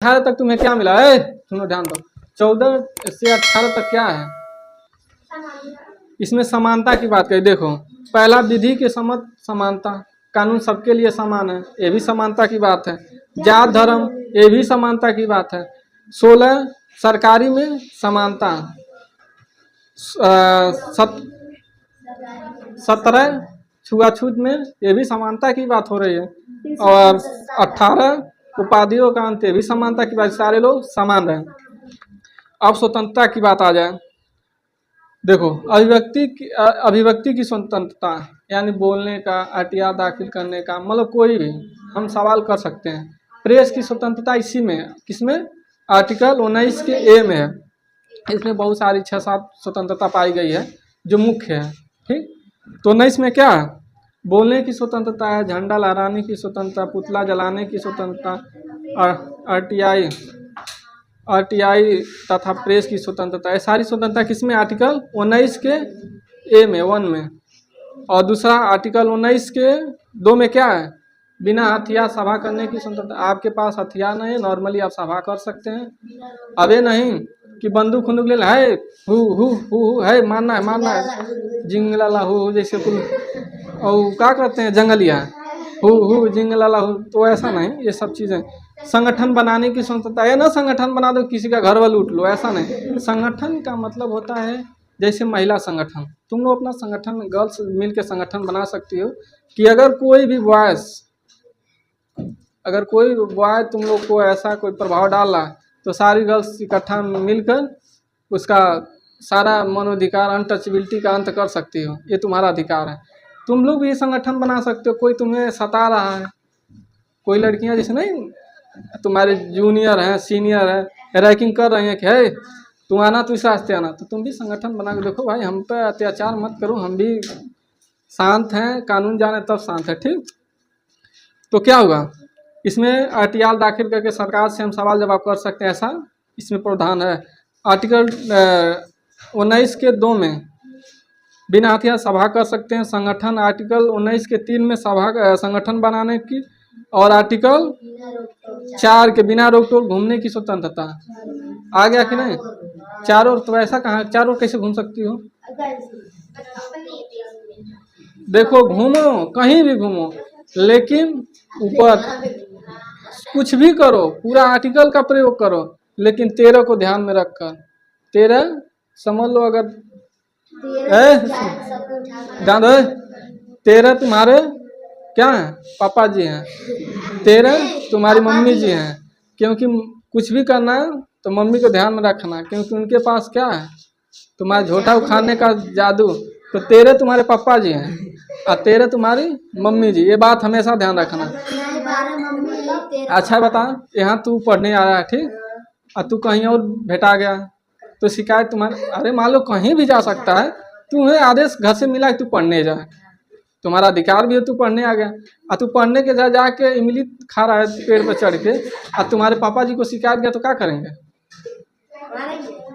18 तक तुम्हें क्या मिला है? सुनो ध्यान दो, 14 से 18 तक क्या है? इसमें समानता की बात कही। देखो पहला विधि के सम्मत समानता, कानून सबके लिए समान है, ये भी समानता की बात है। जात धर्म, ये भी समानता की बात है। 16 सरकारी में समानता, 17 छुआछूत में, ये भी समानता की बात हो रही है। और 18 उपाधियों का अंत, ये भी समानता की बात, सारे लोग समान रहे। अब स्वतंत्रता की बात आ जाए। देखो अभिव्यक्ति की स्वतंत्रता, यानी बोलने का, आर्टिया दाखिल करने का, मतलब कोई भी हम सवाल कर सकते हैं। प्रेस की स्वतंत्रता इसी में है, किसमें? आर्टिकल 19 के ए में है। इसमें बहुत सारी 6-7 स्वतंत्रता पाई गई है जो मुख्य है। ठीक, तो 19 में क्या है? बोलने की स्वतंत्रता है, झंडा लहराने की स्वतंत्रता, पुतला जलाने की स्वतंत्रता, आरटीआई तथा प्रेस की स्वतंत्रता, ये सारी स्वतंत्रता किसमें? आर्टिकल 19 के ए में, 1 में। और दूसरा आर्टिकल 19 के 2 में क्या है? बिना हथियार सभा करने की स्वतंत्रता। आपके पास हथियार नहीं है, नॉर्मली आप सभा कर सकते हैं। अब ये नहीं कि बंदूक खुंदूक ले है, हु है, मारना है, जिंगलाला हु, जैसे कुल और क्या करते हैं जंगलिया, हु जिंगलाला हु, तो ऐसा नहीं। ये सब चीज़ें, संगठन बनाने की स्वतंत्रता है ना, संगठन बना दो किसी का घर वर लूट लो, ऐसा नहीं। संगठन का मतलब होता है जैसे महिला संगठन, तुम लोग अपना संगठन, गर्ल्स मिल के संगठन बना सकती हो कि अगर कोई बॉय तुम लोग को ऐसा कोई प्रभाव डाला तो सारी गर्ल्स इकट्ठा मिलकर उसका सारा मनोधिकार, अनटचेबिलिटी का अंत कर सकती हो। ये तुम्हारा अधिकार है। तुम लोग भी संगठन बना सकते हो। कोई तुम्हें सता रहा है, कोई लड़कियां जैसे नहीं, तुम्हारे जूनियर हैं, सीनियर हैं, रैकिंग कर रही हैं कि है तुम आना, तो इस रास्ते आना, तो तुम भी संगठन बना के देखो भाई, हम पे अत्याचार मत करो, हम भी शांत हैं, कानून जाने तब शांत है। ठीक, तो क्या होगा इसमें? आरटीआई दाखिल करके सरकार से हम सवाल जवाब कर सकते हैं, ऐसा इसमें प्रावधान है। आर्टिकल 19 के 2 में बिना हथियार सभा कर सकते हैं। संगठन आर्टिकल 19 के 3 में संगठन बनाने की, और आर्टिकल 4 के बिना रोक टोक घूमने की स्वतंत्रता। आ गया कि नहीं? चारों, तो ऐसा कहाँ, चारों कैसे घूम सकती हो? देखो घूमो, कहीं भी घूमो, लेकिन ऊपर कुछ भी करो, पूरा आर्टिकल का प्रयोग करो, लेकिन 13 को ध्यान में रखकर। 13 समझ लो, अगर 13 तुम्हारे क्या हैं? पापा जी हैं। 13 तुम्हारी मम्मी जी हैं। क्योंकि कुछ भी करना है तो मम्मी को ध्यान में रखना, क्योंकि उनके पास क्या है? तुम्हारे झोटा उखाड़ने का जादू। तो 13 तुम्हारे पापा जी हैं और 13 तुम्हारी मम्मी जी, ये बात हमेशा ध्यान रखना। अच्छा बता, यहाँ तू पढ़ने आया है, ठीक, और तू कहीं और भेटा गया तो शिकायत तुम्हारे, अरे मान लो कहीं भी जा सकता है, तुम्हें आदेश घर से मिला कि तू पढ़ने जा, तुम्हारा अधिकार भी है, तू पढ़ने आ गया, और तू पढ़ने के जाके इमली खा रहा है पेड़ पर चढ़ के, और तुम्हारे पापा जी को शिकायत गया तो क्या करेंगे?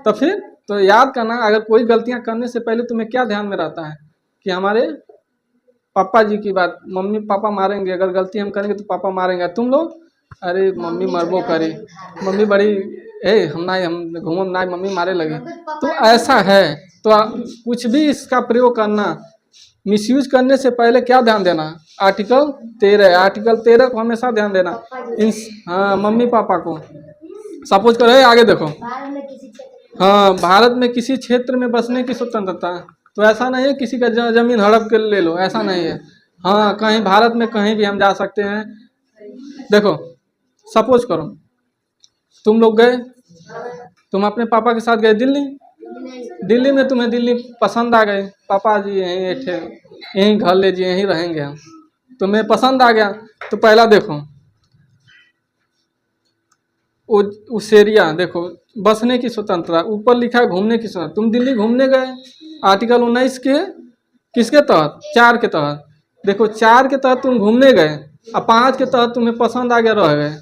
तो फिर तो याद करना, अगर कोई गलतियां करने से पहले तुम्हें क्या ध्यान में रहता है कि हमारे पापा जी की बात, मम्मी पापा मारेंगे, अगर गलती हम करेंगे तो पापा मारेंगे। तुम लोग अरे मम्मी मरबो करे, मम्मी बड़ी हम घूमो ना, मम्मी मारे लगे, तो ऐसा है। तो कुछ भी इसका प्रयोग करना, मिसयूज करने से पहले क्या ध्यान देना? आर्टिकल 13 को हमेशा ध्यान देना। हाँ, मम्मी पापा को सपोज करो, आगे देखो, हाँ, भारत में किसी क्षेत्र में बसने की स्वतंत्रता। तो ऐसा नहीं है किसी का जमीन हड़प के ले लो, ऐसा नहीं है। हाँ, कहीं भारत में कहीं भी हम जा सकते हैं। देखो सपोज करो तुम लोग गए, तुम अपने पापा के साथ गए दिल्ली में, तुम्हें दिल्ली पसंद आ गए, पापा जी यहीं घर ले जी, यहीं रहेंगे हम, तुम्हें पसंद आ गया। तो पहला देखो उस एरिया, देखो बसने की स्वतंत्रता, ऊपर लिखा है घूमने की स्वतंत्रता। तुम दिल्ली घूमने गए, आर्टिकल 19 के किसके तहत? 4 के तहत। देखो 4 के तहत तुम घूमने गए, और 5 के तहत तुम्हें पसंद आ गया, रह गए,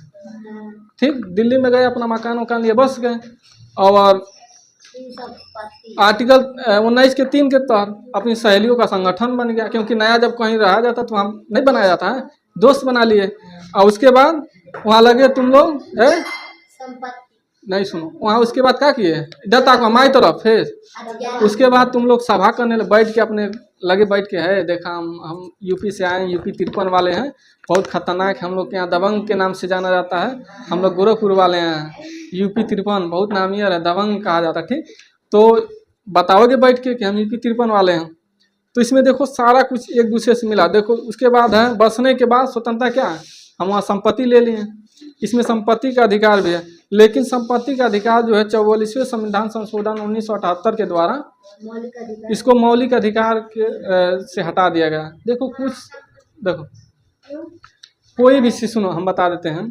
ठीक, दिल्ली में गए, अपना मकान लिए बस गए। और आर्टिकल 19 के 3 के तहत अपनी सहेलियों का संगठन बन गया, क्योंकि नया जब कहीं रहा जाता तो हम नहीं बनाया जाता है, दोस्त बना लिए, और उसके बाद वहाँ लगे तुम लोग नहीं सुनो, वहाँ उसके बाद क्या किए, इधर तक हमारी तरफ फिर उसके बाद तुम लोग सभा करने बैठ के अपने लगे बैठ के है देखा हम यूपी से आए, यूपी 53 वाले हैं, बहुत खतरनाक है, हम लोग के यहाँ दबंग के नाम से जाना जाता है, हम लोग गोरखपुर वाले हैं, यूपी 53 बहुत नामिया है, दबंग कहा जाता है। ठीक, तो बताओगे बैठ के कि हम यूपी 53 वाले हैं। तो इसमें देखो सारा कुछ एक दूसरे से मिला। देखो उसके बाद है बसने के बाद स्वतंत्रता क्या है, हम वहाँ संपत्ति ले लिए, इसमें संपत्ति का अधिकार भी है, लेकिन संपत्ति का अधिकार जो है 44वें संविधान संशोधन 1978 के द्वारा इसको मौलिक अधिकार के से हटा दिया गया। देखो कुछ देखो कोई भी चीज, सुनो हम बता देते हैं,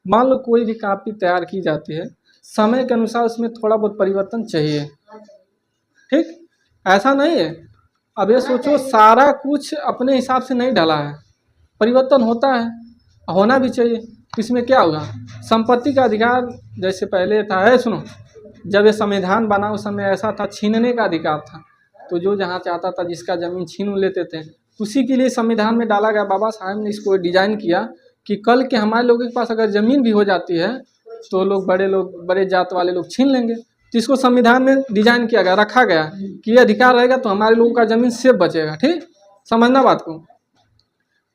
मान लो कोई भी कॉपी तैयार की जाती है, समय के अनुसार उसमें थोड़ा बहुत परिवर्तन चाहिए। ठीक, ऐसा नहीं है, अब ये सोचो सारा कुछ अपने हिसाब से नहीं डाला है, परिवर्तन होता है, होना भी चाहिए। इसमें क्या होगा, संपत्ति का अधिकार जैसे पहले था है, सुनो जब ये संविधान बना उस समय ऐसा था छीनने का अधिकार था, तो जो जहाँ चाहता था जिसका ज़मीन छीन लेते थे, उसी के लिए संविधान में डाला गया। बाबा साहब ने इसको डिजाइन किया कि कल के हमारे लोगों के पास अगर ज़मीन भी हो जाती है तो लोग बड़े जात वाले लोग छीन लेंगे, तो इसको संविधान में डिजाइन किया गया, रखा गया कि ये अधिकार रहेगा तो हमारे लोगों का ज़मीन सेफ बचेगा। ठीक, समझना बात को।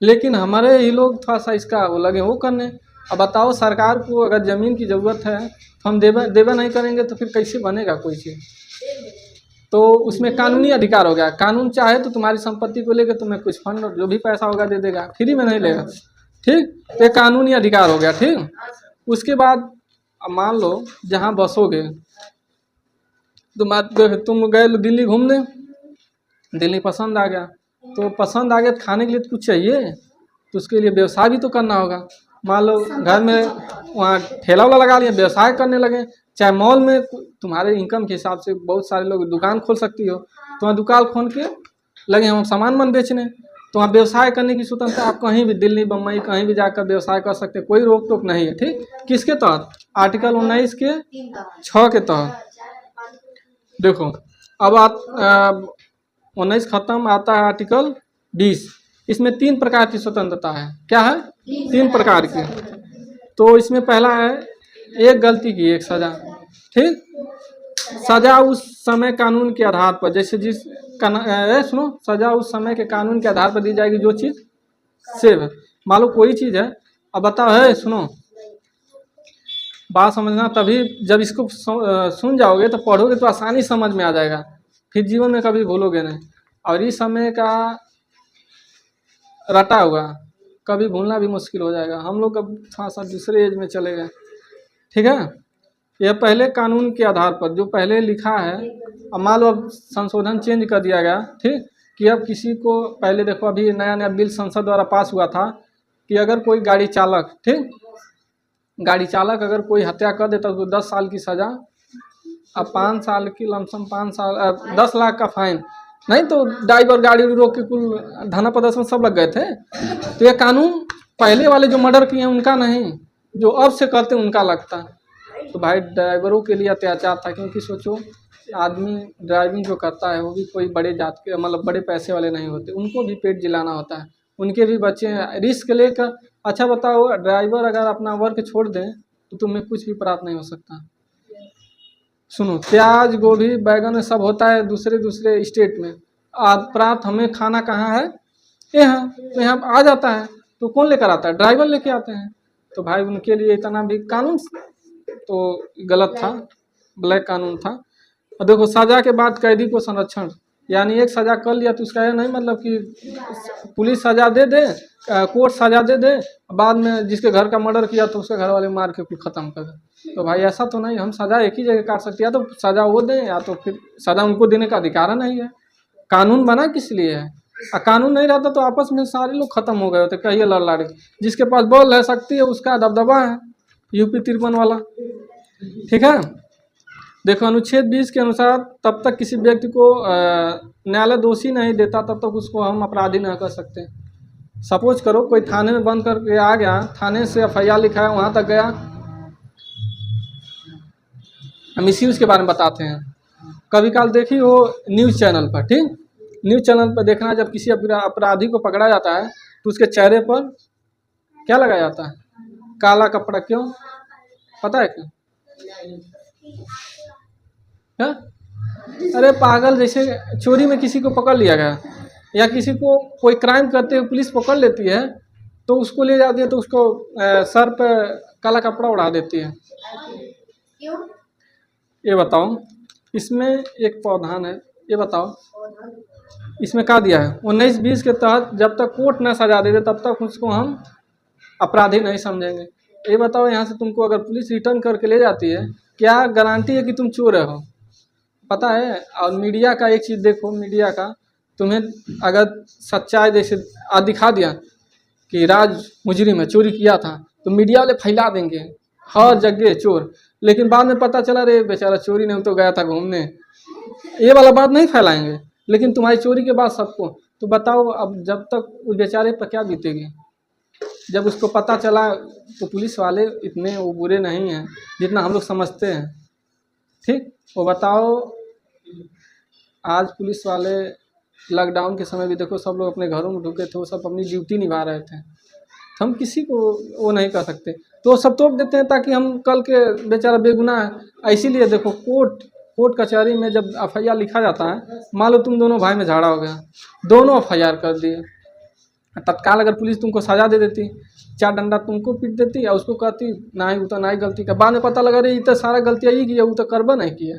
लेकिन हमारे ही लोग थोड़ा सा इसका वो लगे वो करने। अब बताओ सरकार को अगर ज़मीन की ज़रूरत है तो हम देवा नहीं करेंगे तो फिर कैसे बनेगा कोई चीज़। तो उसमें कानूनी अधिकार हो गया, कानून चाहे तो तुम्हारी संपत्ति को लेकर तुम्हें कुछ फंड जो भी पैसा होगा दे देगा, फ्री में नहीं लेगा। ठीक, तो कानूनी अधिकार हो गया। ठीक, उसके बाद अब मान लो जहाँ बसोगे, तुम गए दिल्ली घूमने, दिल्ली पसंद आ गया, तो पसंद आ गया तो खाने के लिए तो कुछ चाहिए, तो उसके लिए व्यवसाय भी तो करना होगा। मान लो घर में वहाँ ठेला वाला लगा लिया, व्यवसाय करने लगे, चाहे मॉल में तुम्हारे इनकम के हिसाब से बहुत सारे लोग दुकान खोल सकती हो, तो वहाँ दुकान खोल के लगे हम सामान मन बेचने, तो वहाँ व्यवसाय करने की स्वतंत्रता, आप कहीं भी दिल्ली बम्बई कहीं भी जाकर व्यवसाय कर सकते, कोई रोक टोक नहीं है। ठीक, किसके तहत, आर्टिकल 19 के 6 के तहत। देखो अब 19 खत्म, आता है आर्टिकल 20, इसमें 3 प्रकार की स्वतंत्रता है। क्या है, 3 प्रकार की। तो इसमें पहला है एक गलती की एक सजा। ठीक, सजा उस समय कानून के आधार पर, जैसे सुनो, सजा उस समय के कानून के आधार पर दी जाएगी जो चीज़ सेव है। मान लो कोई चीज़ है, अब बताओ है, सुनो बात समझना, तभी जब इसको सुन जाओगे तो पढ़ोगे तो आसानी समझ में आ जाएगा, फिर जीवन में कभी भूलोगे नहीं। और इस समय का रटा हुआ कभी भूलना भी मुश्किल हो जाएगा। हम लोग अब थोड़ा सा दूसरे एज में चले गए। ठीक है, यह पहले कानून के आधार पर जो पहले लिखा है, अब मान लो अब संशोधन चेंज कर दिया गया। ठीक, कि अब किसी को, पहले देखो अभी नया नया बिल संसद द्वारा पास हुआ था कि अगर कोई गाड़ी चालक, ठीक, गाड़ी चालक अगर कोई हत्या कर देता तो 10 साल की सज़ा, अब 5 साल की लमसम, 5 साल 10 लाख का फाइन, नहीं तो ड्राइवर गाड़ी रोक के कुल धरना प्रदर्शन सब लग गए थे। तो ये कानून पहले वाले जो मर्डर किए उनका नहीं, जो अब से करते उनका लगता। तो भाई ड्राइवरों के लिए अत्याचार था, क्योंकि सोचो आदमी ड्राइविंग जो करता है वो भी कोई बड़े जात के, मतलब बड़े पैसे वाले नहीं होते, उनको भी पेट जिलाना होता है, उनके भी बच्चे हैं, रिस्क लेकर। अच्छा बताओ, ड्राइवर अगर अपना वर्क छोड़ दें तो तुम्हें कुछ भी प्राप्त नहीं हो सकता। सुनो, प्याज गोभी बैगन सब होता है दूसरे स्टेट में, प्राप्त हमें खाना कहाँ है, यहाँ आ जाता है, तो कौन लेकर आता है, ड्राइवर लेके आते हैं। तो भाई उनके लिए इतना भी कानून तो गलत था, ब्लैक कानून था। और देखो सजा के बाद कैदी को संरक्षण, यानी एक सजा कर लिया तो उसका ये नहीं मतलब कि पुलिस सजा दे दे, कोर्ट सजा दे दे, बाद में जिसके घर का मर्डर किया तो उसके घर वाले मार के फिर ख़त्म कर दे। तो भाई ऐसा तो नहीं, हम सज़ा एक ही जगह काट सकते हैं, या तो सज़ा वो दें या तो फिर सज़ा उनको देने का अधिकार नहीं है। कानून बना किस लिए है, कानून नहीं रहता तो आपस में सारे लोग खत्म हो गए होते, कहिए लड़ के, जिसके पास बॉल रह सकती है उसका दबदबा है, यूपी 53 वाला। ठीक है, देखो अनुच्छेद 20 के अनुसार तब तक किसी व्यक्ति को न्यायालय दोषी नहीं देता तब तक उसको हम अपराधी नहीं कर सकते। सपोज करो कोई थाने में बंद करके आ गया, थाने से FIR लिखा है वहाँ तक गया, हम इसी उसके बारे में बताते हैं। कभी काल देखी हो न्यूज़ चैनल पर, ठीक, न्यूज़ चैनल पर देखना, जब किसी अपराधी को पकड़ा जाता है तो उसके चेहरे पर क्या लगाया जाता है, काला कपड़ा। क्यों, पता है क्या? क्या? अरे पागल, जैसे चोरी में किसी को पकड़ लिया गया या किसी को कोई क्राइम करते हुए पुलिस पकड़ लेती है तो उसको ले जाती है तो उसको सर पे काला कपड़ा उड़ा देती है। क्यों? ये बताओ, इसमें एक प्रावधान है, ये बताओ इसमें क्या दिया है 19-20 के तहत जब तक कोर्ट न सजा दे दे तब तक उसको हम अपराधी नहीं समझेंगे। ये बताओ, यहाँ से तुमको अगर पुलिस रिटर्न करके ले जाती है, क्या गारंटी है कि तुम चोर हो? पता है। और मीडिया का एक चीज़ देखो, मीडिया का तुम्हें अगर सच्चाई जैसे आज दिखा दिया कि राज मुजरिम है, चोरी किया था, तो मीडिया वाले फैला देंगे हर जगह चोर, लेकिन बाद में पता चला रे बेचारा चोरी नहीं तो गया था घूमने, ये वाला बात नहीं फैलाएंगे। लेकिन तुम्हारी चोरी के बाद सबको, तो बताओ अब जब तक उस बेचारे पर क्या बीतेगी? जब उसको पता चला तो पुलिस वाले इतने वो बुरे नहीं हैं जितना हम लोग समझते हैं। ठीक, वो बताओ, आज पुलिस वाले लॉकडाउन के समय भी देखो सब लोग अपने घरों में ढुके थे, वो सब अपनी ड्यूटी निभा रहे थे, तो हम किसी को वो नहीं कर सकते, तो वो सब तोड़ देते हैं ताकि हम कल के बेचारा बेगुनाह है। इसीलिए देखो कोर्ट कचहरी में जब FIR लिखा जाता है, मान लो तुम दोनों भाई में झगड़ा हो गया, दोनों FIR कर दिए, तत्काल अगर पुलिस तुमको सजा दे देती, 4 डंडा तुमको पीट देती या उसको कहती ना ही उतना ना ही गलती का, बाद में पता लगा रही तो सारा गलती यही की है, वो तो करबा नहीं किया,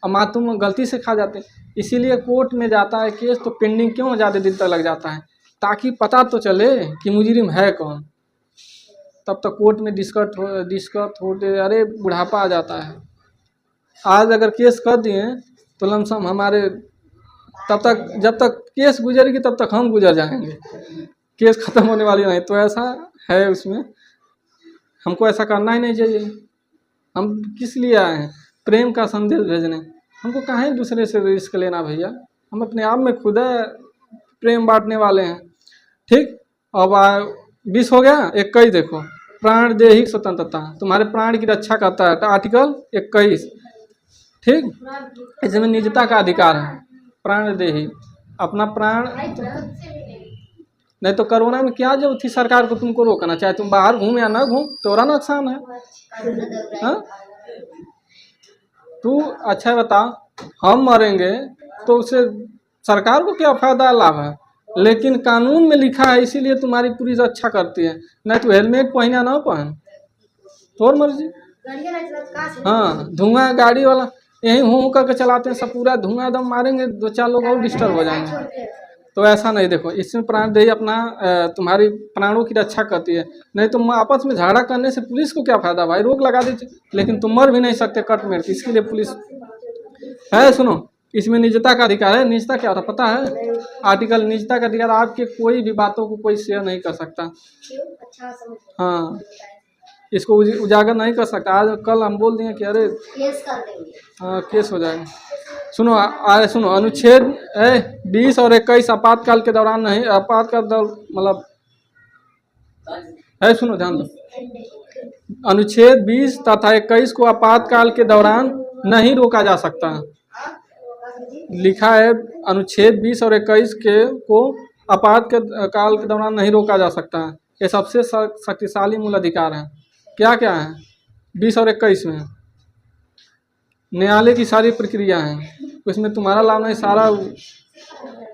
अब माँ तुम गलती से खा जाते। इसीलिए कोर्ट में जाता है केस तो पेंडिंग क्यों ज़्यादा दिन तक लग जाता है, ताकि पता तो चले कि मुजरिम है कौन। तब तक कोर्ट में दिक्कत होते, अरे बुढ़ापा आ जाता है। आज अगर केस कर दिए तो लमसम हमारे तब तक, जब तक केस गुजरेगी तब तक हम गुजर जाएंगे, केस ख़त्म होने वाली नहीं। तो ऐसा है उसमें, हमको ऐसा करना ही नहीं चाहिए। हम किस लिए आए हैं? प्रेम का संदेश भेजने। हमको कहाँ दूसरे से रिस्क लेना भैया, हम अपने आप में खुद प्रेम बांटने वाले हैं। ठीक, अब 20 हो गया। 21 देखो, प्राण देही स्वतंत्रता, तुम्हारे प्राण की रक्षा करता है तो आर्टिकल 21। ठीक, इसमें निजता का अधिकार है, प्राण देही, अपना प्राण। नहीं तो कोरोना में क्या जरूरत थी सरकार को तुमको रोकना, चाहे तुम बाहर घूम या ना घूम, तोरा नुकसान है। हाँ, तू अच्छा बता, हम मरेंगे तो उससे सरकार को क्या फायदा लाभ है? लेकिन कानून में लिखा है, इसीलिए तुम्हारी पूरी रक्षा करती है। नहीं तो हेलमेट पहना ना पहन, तोर मर्जी। हाँ, धुआं गाड़ी वाला यही हूँ करके चलाते हैं, सब पूरा धुआं एकदम मारेंगे, 2-4 लोग और डिस्टर्ब हो जाएंगे। तो ऐसा नहीं, देखो इसमें प्राणदेही अपना तुम्हारी प्राणों की रक्षा करती है। नहीं तो आपस में झगड़ा करने से पुलिस को क्या फायदा भाई, रोक लगा दीजिए, लेकिन तुम मर भी नहीं सकते कट मेर, इसके लिए पुलिस है। सुनो, इसमें निजता का अधिकार है। निजता क्या होता है पता है? आर्टिकल निजता का अधिकार, आपके कोई भी बातों को कोई शेयर नहीं कर सकता। हाँ, इसको उजागर नहीं कर सकता। आज कल हम बोल दिए कि अरे हाँ केस हो जाएगा। सुनो अनुच्छेद 20 और 21 आपातकाल के दौरान नहीं, आपातकाल मतलब है, सुनो ध्यान दो, अनुच्छेद 20 तथा 21 को आपातकाल के दौरान नहीं रोका जा सकता। लिखा है अनुच्छेद 20 और 21 को आपातकाल के दौरान नहीं रोका जा सकता है। ये सबसे शक्तिशाली मूल अधिकार है। क्या क्या है 20 और 21 में? न्यायालय की सारी प्रक्रिया है, उसमें तुम्हारा लाभ नहीं। सारा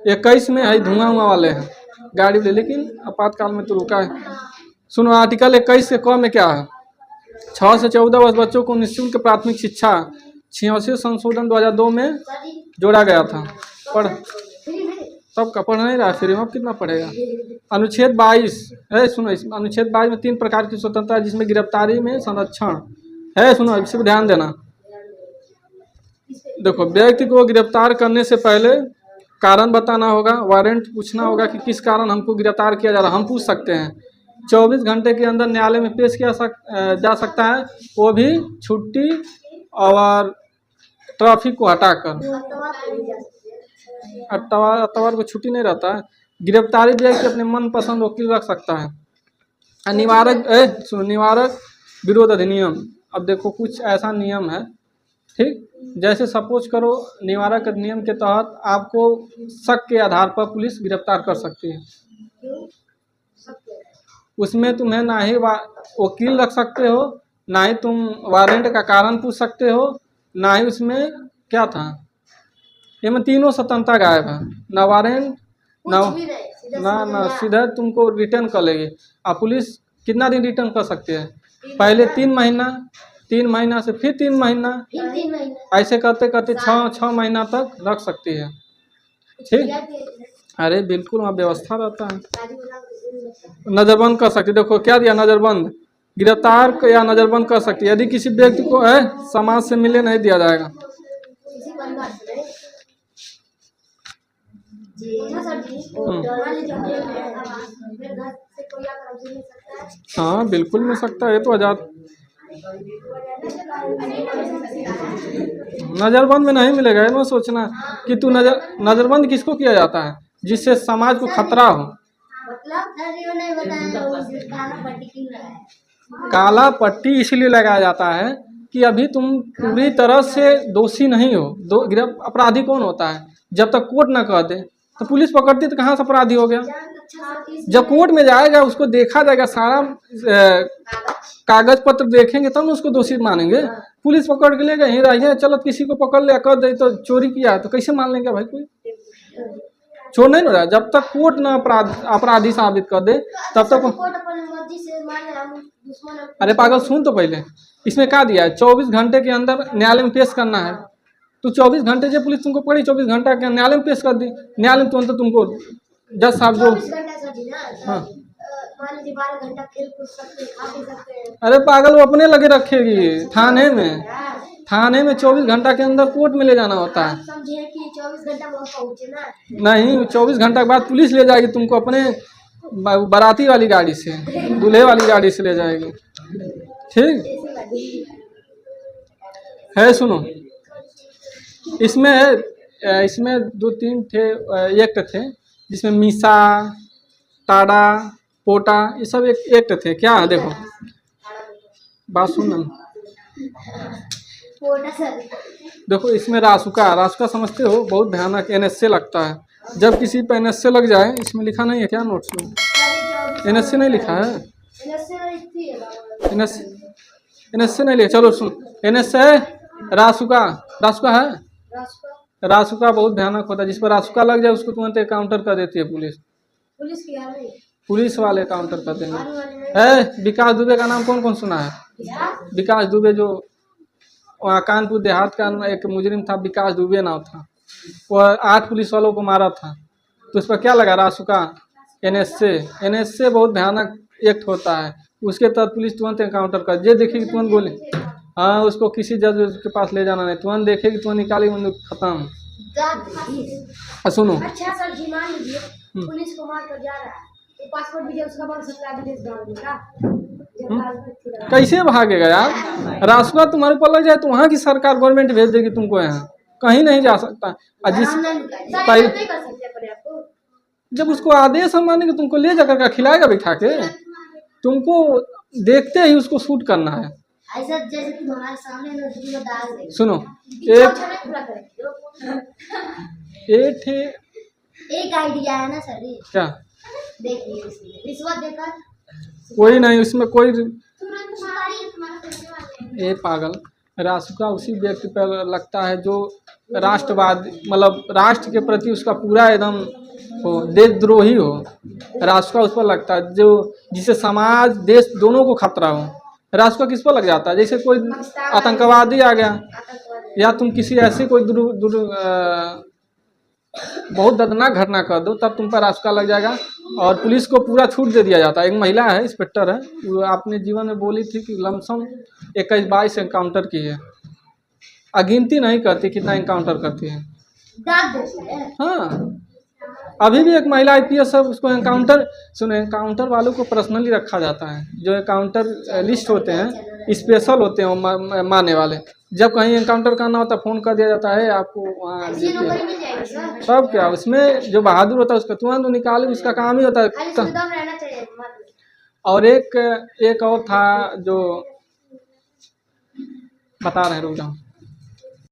21 में है धुआं वाले हैं गाड़ी वाले, लेकिन आपातकाल में तो रुका है। सुनो, आर्टिकल 21 के क में क्या है? 6 से 14 वर्ष बच्चों को निःशुल्क प्राथमिक शिक्षा 86 संशोधन 2002 में जोड़ा गया था। पढ़ तब का पढ़ नहीं रहा, फ्री में कितना पढ़ेगा? अनुच्छेद 22 है, सुनो अनुच्छेद 22 में 3 प्रकार की स्वतंत्रता है, जिसमें गिरफ्तारी में संरक्षण है। सुनो, इस पर ध्यान देना। देखो, व्यक्ति को गिरफ्तार करने से पहले कारण बताना होगा, वारंट पूछना होगा कि किस कारण हमको गिरफ्तार किया जा रहा है, हम पूछ सकते हैं। 24 घंटे के अंदर न्यायालय में पेश किया जा सकता है, वो भी छुट्टी और ट्रैफिक को हटाकर। अतवार को छुट्टी नहीं रहता है। गिरफ्तारी व्यक्ति अपने मनपसंद वकील रख सकता है। निवारक विरोध अधिनियम, अब देखो कुछ ऐसा नियम है, ठीक, जैसे सपोज करो निवारक अधिनियम के तहत आपको शक के आधार पर पुलिस गिरफ्तार कर सकती है। उसमें तुम्हें ना ही वकील रख सकते हो, ना ही तुम वारंट का कारण पूछ सकते हो, ना ही उसमें क्या था, ये में तीनों स्वतंत्रता गायब है। ना वारंट ना ना सीधा तुमको रिटर्न कर लेगी। अब पुलिस कितना दिन रिटर्न कर सकती है? पहले 3 महीना, 3 महीना से फिर 3 महीना, ऐसे करते करते 6 महीना तक रख सकती है। ठीक, अरे बिल्कुल वहाँ व्यवस्था रहता है। नजरबंद कर सकती, देखो क्या दिया, नजरबंद, गिरफ्तार या नजरबंद कर सकती है यदि किसी व्यक्ति को है समाज से मिलने नहीं दिया जाएगा। हाँ बिल्कुल मिल सकता है, ये तो आजाद, नजरबंद में नहीं मिलेगा। ये मत सोचना कि तू नजरबंद किसको किया जाता है? जिससे समाज को खतरा हो। काला पट्टी इसलिए लगाया जाता है कि अभी तुम पूरी तरह से दोषी नहीं हो। अपराधी कौन होता है? जब तक कोर्ट ना कह दे तो पुलिस पकड़ती तो कहाँ से अपराधी हो गया? जब कोर्ट में जाएगा उसको देखा जाएगा, सारा कागज पत्र देखेंगे तब उसको दोषी मानेंगे। पुलिस पकड़ के ले गए, रहिए चलो किसी को पकड़ लिया, कर दे तो चोरी किया तो कैसे मान लेंगे भाई? कोई चोर नहीं हो रहा। जब तक कोर्ट ना अपराधी साबित कर दे तब तक। अरे पागल सुन तो पहले, इसमें क्या दिया है? 24 घंटे के अंदर न्यायालय में पेश करना है। तो 24 घंटे से पुलिस तुमको पकड़ी, 24 घंटा के न्यायालय में पेश कर दी। न्यायालय में तुमको जज साहब जो, हाँ अरे पागल वो अपने लगे रखेगी थाने में। थाने में 24 घंटा के अंदर कोर्ट में ले जाना होता है। नहीं, 24 घंटा के बाद पुलिस ले जाएगी तुमको अपने बाराती वाली गाड़ी से, दूल्हे वाली गाड़ी से ले जाएगी। ठीक है, सुनो, इसमें 2-3 थे एक्ट थे जिसमें मीसा, टाडा, पोटा, ये सब एक एक्ट थे। क्या है देखो, बात सुन, देखो इसमें रासुका समझते हो? बहुत भयानक NSA लगता है। जब किसी पे NSA लग जाए, इसमें लिखा नहीं है क्या नोट्स में? NSA नहीं लिखा है, NSA नहीं लिखा। चलो सुन, NSA रासुका है। रासुका बहुत भयानक होता है। जिस पर रासुका लग जाए उसको तुरंत काउंटर कर देती है पुलिस। पुलिस वाले काउंटर कर देंगे। विकास दुबे का नाम कौन कौन सुना है? विकास दुबे जो वहाँ कानपुर देहात का एक मुजरिम था, विकास दुबे नाम था। वह 8 पुलिस वालों को मारा था। तो उस पर क्या लगा? रासुका, NSA बहुत भयानक एक्ट होता है। उसके तहत पुलिस तुरंत एनकाउंटर कर, जे देखेगी तुरंत गोली। हाँ, उसको किसी जज के पास ले जाना नहीं, तुरंत देखेगी तुरंत निकाली, बंदूक खत्म। सुनो, अच्छा सर जी, मान लीजिए पुलिस को मार कर जा रहा है तो पासपोर्ट भी उसका बन सकता है विदेश भागने का। कैसे भागेगा यार? रासुका तुम्हारे ऊपर लग जाए तो वहाँ की सरकार गवर्नमेंट भेज देगी तुमको, यहाँ कहीं नहीं जा सकता। जब उसको आदेश हम मानेंगे तुमको ले जाकर खिलाएगा बिठा के, तुमको देखते ही उसको शूट करना है। ऐसा जैसे तुम हमारे सामने नजरी में डाल दे। सुनो, एक आइडिया है ना सर, क्या? देखिए रिश्वत देकर कोई नहीं, उसमें कोई पागल, रासुका उसी व्यक्ति पर लगता है जो राष्ट्रवाद, मतलब राष्ट्र के प्रति उसका पूरा एकदम हो, देशद्रोही हो। रासुका उस पर लगता है जो जिसे समाज देश दोनों को खतरा हो। रासुका किस पर लग जाता है? जैसे कोई आतंकवादी आ गया, या तुम किसी ऐसी कोई बहुत दर्दनाक घटना कर दो, तब तुम पर रासुका लग जाएगा। और पुलिस को पूरा छूट दे दिया जाता है। एक महिला है, इंस्पेक्टर है, वो अपने जीवन में बोली थी कि लमसम 21-22 एनकाउंटर की है। अगिनती नहीं करती कितना एनकाउंटर करती है। हाँ, अभी भी एक महिला IPS है, उसको एनकाउंटर, सुनो, एनकाउंटर वालों को पर्सनली रखा जाता है। जो एनकाउंटर लिस्ट होते हैं स्पेशल होते हैं मारने वाले। जब कहीं एनकाउंटर करना होता है फ़ोन कर दिया जाता है आपको वहाँ। सब क्या उसमें जो बहादुर होता है उसका तुरंत निकाले, उसका काम ही होता है। और एक और था जो बता रहे हैं, रुक जाओ।